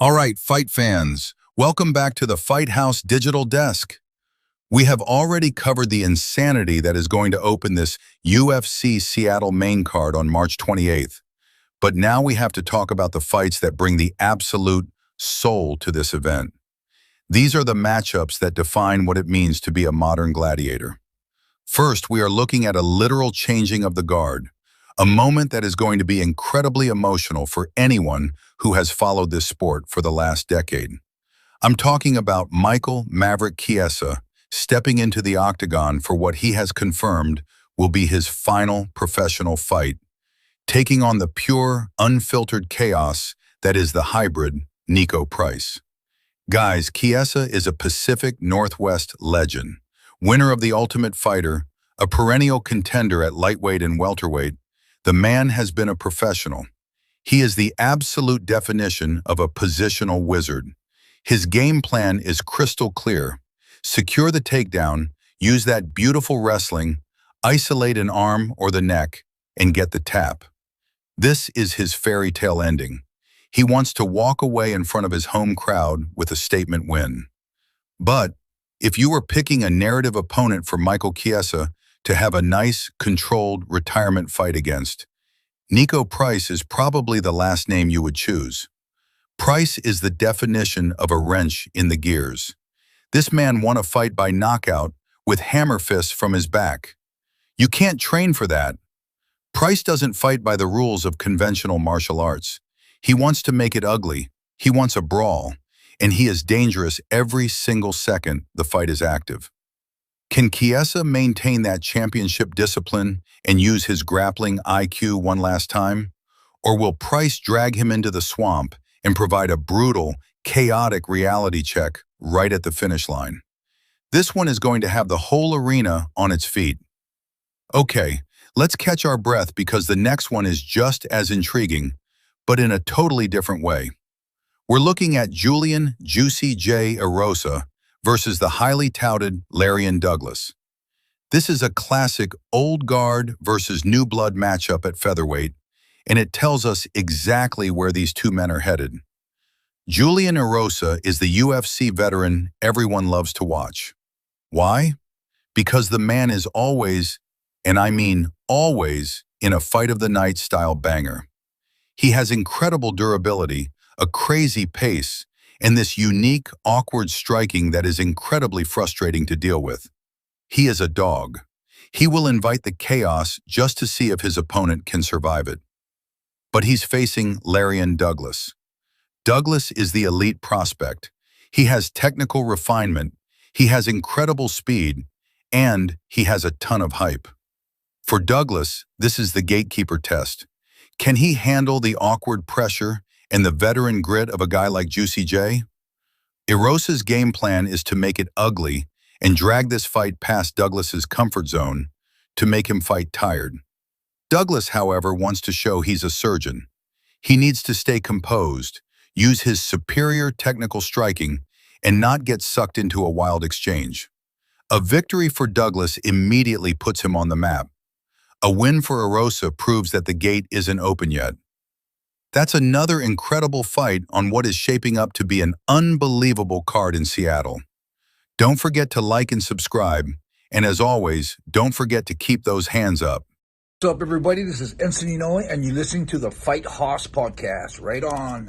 All right, fight fans, welcome back to the FiteHaus Digital Desk. We have already covered the insanity that is going to open this UFC Seattle main card on March 28th. But now we have to talk about the fights that bring the absolute soul to this event. These are the matchups that define what it means to be a modern gladiator. First, we are looking at a literal changing of the guard, a moment that is going to be incredibly emotional for anyone who has followed this sport for the last decade. I'm talking about Michael Maverick Chiesa stepping into the Octagon for what he has confirmed will be his final professional fight, taking on the pure, unfiltered chaos that is the hybrid Niko Price. Guys, Chiesa is a Pacific Northwest legend, winner of the Ultimate Fighter, a perennial contender at lightweight and welterweight. The man has been a professional. He is the absolute definition of a positional wizard. His game plan is crystal clear. Secure the takedown, use that beautiful wrestling, isolate an arm or the neck, and get the tap. This is his fairy tale ending. He wants to walk away in front of his home crowd with a statement win. But if you were picking a narrative opponent for Michael Chiesa to have a nice, controlled retirement fight against, Niko Price is probably the last name you would choose. Price is the definition of a wrench in the gears. This man won a fight by knockout with hammer fists from his back. You can't train for that. Price doesn't fight by the rules of conventional martial arts. He wants to make it ugly. He wants a brawl, and he is dangerous every single second the fight is active. Can Chiesa maintain that championship discipline and use his grappling IQ one last time? Or will Price drag him into the swamp and provide a brutal, chaotic reality check right at the finish line? This one is going to have the whole arena on its feet. Okay, let's catch our breath because the next one is just as intriguing, but in a totally different way. We're looking at Julian Juicy J. Erosa versus the highly touted Lerryan Douglas. This is a classic old guard versus new blood matchup at featherweight, and it tells us exactly where these two men are headed. Julian Erosa is the UFC veteran everyone loves to watch. Why? Because the man is always, and I mean always, in a fight of the night style banger. He has incredible durability, a crazy pace, and this unique, awkward striking that is incredibly frustrating to deal with. He is a dog. He will invite the chaos just to see if his opponent can survive it. But he's facing Lerryan Douglas. Douglas is the elite prospect. He has technical refinement, he has incredible speed, and he has a ton of hype. For Douglas, this is the gatekeeper test. Can he handle the awkward pressure and the veteran grit of a guy like Juicy J? Erosa's game plan is to make it ugly and drag this fight past Douglas's comfort zone to make him fight tired. Douglas, however, wants to show he's a surgeon. He needs to stay composed, use his superior technical striking, and not get sucked into a wild exchange. A victory for Douglas immediately puts him on the map. A win for Erosa proves that the gate isn't open yet. That's another incredible fight on what is shaping up to be an unbelievable card in Seattle. Don't forget to like and subscribe, and as always, don't forget to keep those hands up. What's up, everybody? This is Ensign, and you're listening to the FiteHaus podcast. Right on.